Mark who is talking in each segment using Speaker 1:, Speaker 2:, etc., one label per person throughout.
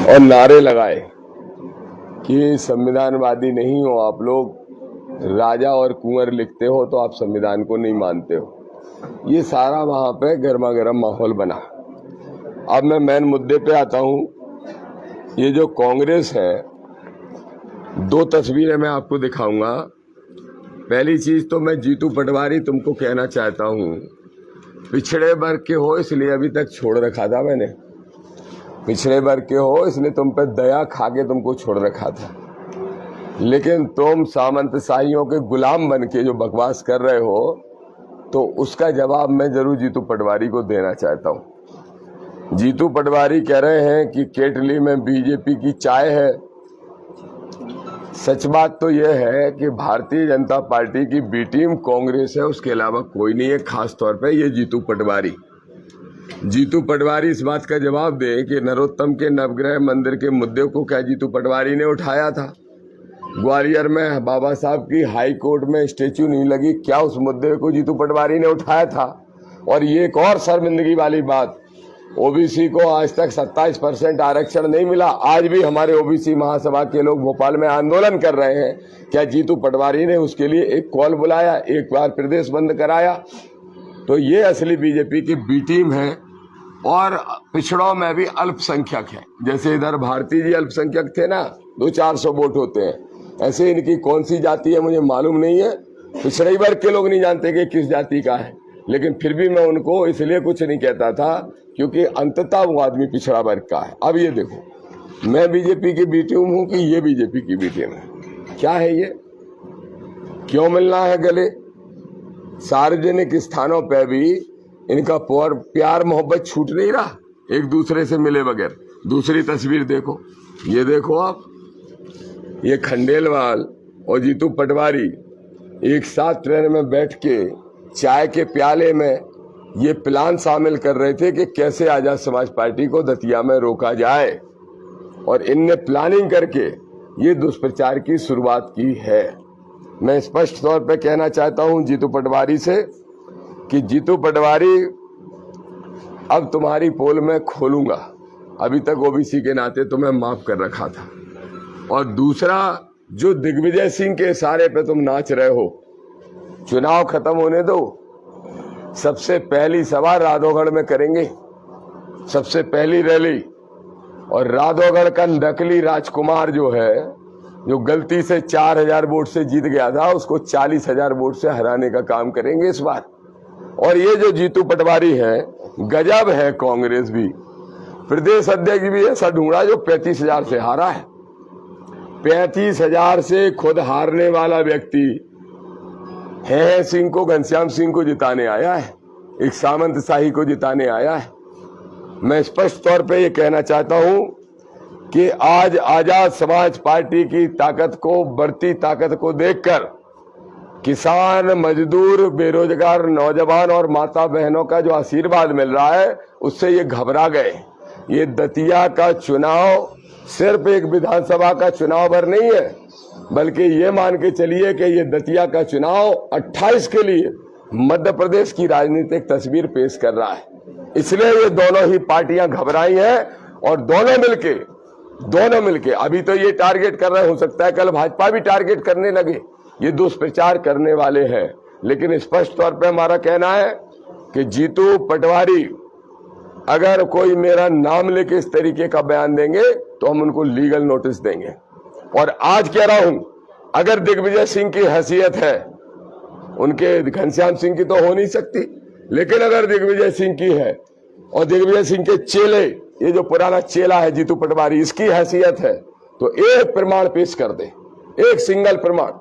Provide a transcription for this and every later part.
Speaker 1: और नारे लगाए कि संविधानवादी नहीं हो आप लोग, राजा और कुंवर लिखते हो तो आप संविधान को नहीं मानते हो। ये सारा वहां पे गर्मा गर्म माहौल बना। अब मैं मेन मुद्दे पे आता हूं। ये जो कांग्रेस है, दो तस्वीरें मैं आपको दिखाऊंगा। पहली चीज तो मैं जीतू पटवारी तुमको कहना चाहता हूं, पिछड़े वर्ग के हो इसलिए अभी तक छोड़ रखा था मैंने। पिछड़े वर्ग के हो इसलिए तुम पे दया खा के तुमको छोड़ रखा था, लेकिन तुम सामंतशाहियों के गुलाम बन के जो बकवास कर रहे हो, तो उसका जवाब मैं जरूर जीतू पटवारी को देना चाहता हूं। जीतू पटवारी कह रहे हैं कि केटली में बीजेपी की चाय है। सच बात तो यह है कि भारतीय जनता पार्टी की बी टीम कांग्रेस है, उसके अलावा कोई नहीं है। खास तौर पे ये जीतू पटवारी इस बात का जवाब दे कि नरोत्तम के नवग्रह मंदिर के मुद्दे को क्या जीतू पटवारी ने उठाया था? ग्वालियर में बाबा साहब की हाई कोर्ट में स्टेच्यू नहीं लगी, क्या उस मुद्दे को जीतू पटवारी ने उठाया था? और ये एक और शर्मिंदगी वाली बात, ओबीसी को आज तक 27% आरक्षण नहीं मिला। आज भी हमारे ओबीसी महासभा के लोग भोपाल में आंदोलन कर रहे हैं। क्या जीतू पटवारी ने उसके लिए एक कॉल बुलाया, एक बार प्रदेश बंद कराया? तो ये असली बीजेपी की बी टीम है। और पिछड़ों में भी अल्पसंख्यक है। जैसे इधर भारती जी अल्पसंख्यक थे ना, 200-400 वोट होते हैं, ऐसे इनकी कौन सी जाति है मुझे मालूम नहीं है। पिछड़े वर्ग के लोग नहीं जानते कि किस जाति का है, लेकिन फिर भी मैं उनको इसलिए कुछ नहीं कहता था क्योंकि अंततः वो आदमी पिछड़ा वर्ग का है। अब ये देखो, मैं बीजेपी की बी टीम हूं कि ये बीजेपी की बी टीम है? क्या है ये? क्यों मिलना है गले? सार्वजनिक स्थानों पर भी इनका प्यार मोहब्बत छूट नहीं रहा, एक दूसरे से मिले बगैर। दूसरी तस्वीर देखो, ये देखो आप, ये खंडेलवाल और जीतू पटवारी एक साथ ट्रेन में बैठ के चाय के प्याले में ये प्लान शामिल कर रहे थे कि कैसे आजाद समाज पार्टी को दतिया में रोका जाए, और इनने प्लानिंग करके ये दुष्प्रचार की शुरुआत की है। मैं स्पष्ट तौर पे कहना चाहता हूं जीतू पटवारी से कि जीतू पटवारी, अब तुम्हारी पोल में खोलूंगा। अभी तक ओबीसी के नाते तुम्हें माफ कर रखा था। और दूसरा, जो दिग्विजय सिंह के इशारे पे तुम नाच रहे हो, चुनाव खत्म होने दो, सबसे पहली सभा राधोगढ़ में करेंगे, सबसे पहली रैली। और राधोगढ़ का नकली राजकुमार जो है, जो गलती से 4000 वोट से जीत गया था, उसको 40,000 वोट से हराने का काम करेंगे इस बार। और ये जो जीतू पटवारी है, गजब है। कांग्रेस भी, प्रदेश अध्यक्ष भी ऐसा ढूंढा जो 35,000 से हारा है। 35,000 से खुद हारने वाला व्यक्ति है सिंह को, घनश्याम सिंह को जिताने आया है, एक सामंतशाही को जिताने आया है। मैं स्पष्ट तौर पे ये कहना चाहता हूं कि आज आजाद समाज पार्टी की ताकत को, बढ़ती ताकत को देखकर किसान, मजदूर, बेरोजगार नौजवान और माता बहनों का जो आशीर्वाद मिल रहा है, उससे ये घबरा गए। ये दतिया का चुनाव सिर्फ एक विधानसभा का चुनाव भर नहीं है, बल्कि ये मान के चलिए कि ये दतिया का चुनाव 28 के लिए मध्य प्रदेश की राजनीतिक तस्वीर पेश कर रहा है। इसलिए ये दोनों ही पार्टियां घबराई हैं, और दोनों मिलके अभी तो ये टारगेट कर रहे, हो सकता है कल भाजपा भी टारगेट करने लगे। ये दुष्प्रचार करने वाले हैं। लेकिन स्पष्ट तौर पे हमारा कहना है कि जीतू पटवारी अगर कोई मेरा नाम लेके इस तरीके का बयान देंगे तो हम उनको लीगल नोटिस देंगे। और आज कह रहा हूं, अगर दिग्विजय सिंह की हैसियत है, उनके घनश्याम सिंह की तो हो नहीं सकती, लेकिन अगर दिग्विजय सिंह की है, और दिग्विजय सिंह के चेले, ये जो पुराना चेला है जीतू पटवारी, इसकी हैसियत है, तो एक प्रमाण पेश कर दे, एक सिंगल प्रमाण।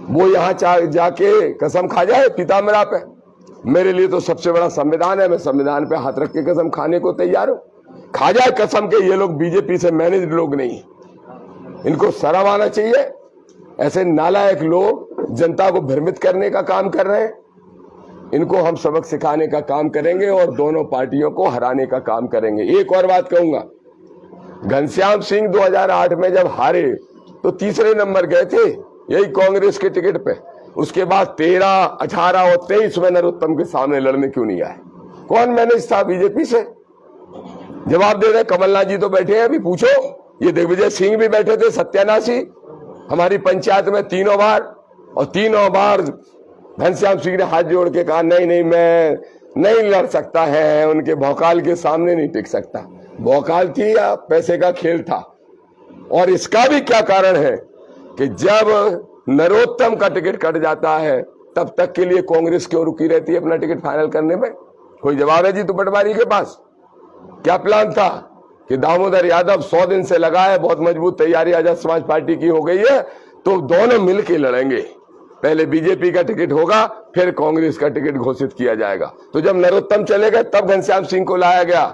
Speaker 1: वो यहां जाके कसम खा जाए पीताम्बरा पे। मेरे लिए तो सबसे बड़ा संविधान है, मैं संविधान पे हाथ रख के कसम खाने को तैयार हूं। खा जाए कसम के ये लोग बीजेपी से मैनेज लोग नहीं, इनको शर्म आना चाहिए। ऐसे नालायक लोग जनता को भ्रमित करने का काम कर रहे हैं। इनको हम सबक सिखाने का काम करेंगे और दोनों पार्टियों को हराने का काम करेंगे। एक और बात कहूंगा, घनश्याम सिंह 2008 में जब हारे तो तीसरे नंबर गए थे, यही कांग्रेस के टिकट पे। उसके बाद 13, 18 और 23 में नरोत्तम के सामने लड़ने क्यों नहीं आए? कौन मैनेज था बीजेपी से? जवाब दे रहे। कमलनाथ जी तो बैठे हैं, अभी पूछो। ये दिग्विजय सिंह भी बैठे थे, सत्यानाशी, हमारी पंचायत में 3 बार, और 3 बार घनश्याम सिंह ने हाथ जोड़ के कहा नहीं नहीं मैं नहीं लड़ सकता है, उनके भौकाल के सामने नहीं टिक सकता। भौकाल थी या पैसे का खेल था? और इसका भी क्या कारण है कि जब नरोत्तम का टिकट कट जाता है तब तक के लिए कांग्रेस क्यों रुकी रहती है अपना टिकट फाइनल करने में? कोई जवाब है जीतू पटवारी के पास? क्या प्लान था कि दामोदर यादव 100 दिन से लगा है, बहुत मजबूत तैयारी आजाद समाज पार्टी की हो गई है, तो दोनों मिलकर लड़ेंगे। पहले बीजेपी का टिकट होगा, फिर कांग्रेस का टिकट घोषित किया जाएगा। तो जब नरोत्तम चले गए तब घनश्याम सिंह को लाया गया,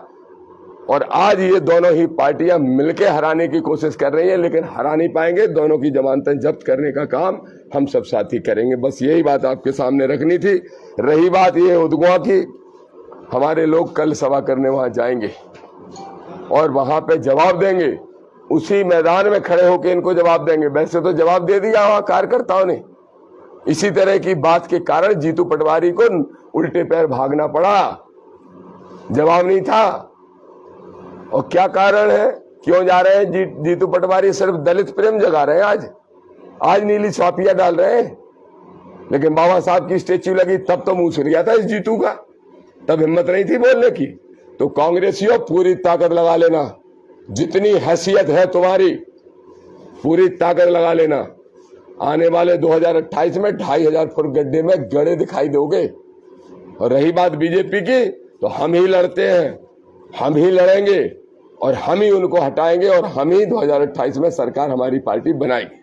Speaker 1: और आज ये दोनों ही पार्टियां मिलकर हराने की कोशिश कर रही हैं, लेकिन हरा नहीं पाएंगे। दोनों की जमानतें जब्त करने का काम हम सब साथी करेंगे। बस यही बात आपके सामने रखनी थी। रही बात ये उदगवा की, हमारे लोग कल सभा करने वहां जाएंगे और वहां पे जवाब देंगे, उसी मैदान में खड़े होकर इनको जवाब देंगे। वैसे तो जवाब दे दिया वहां कार्यकर्ताओं ने, इसी तरह की बात के कारण जीतू पटवारी को उल्टे पैर भागना पड़ा, जवाब नहीं था। और क्या कारण है, क्यों जा रहे हैं जीतू पटवारी? सिर्फ दलित प्रेम जगा रहे हैं। आज नीली छापियां डाल रहे हैं, लेकिन बाबा साहब की स्टेच्यू लगी तब तो मुंह सुन गया था इस जीतू का, तब हिम्मत नहीं थी बोलने की। तो कांग्रेसियों पूरी ताकत लगा लेना, जितनी हैसियत है तुम्हारी पूरी ताकत लगा लेना। आने वाले 2028 में 2500 फुट गड्ढे में गड़े दिखाई दोगे। और रही बात बीजेपी की, तो हम ही लड़ते हैं, हम ही लड़ेंगे और हम ही उनको हटाएंगे, और हम ही 2028 में सरकार हमारी पार्टी बनाएगी।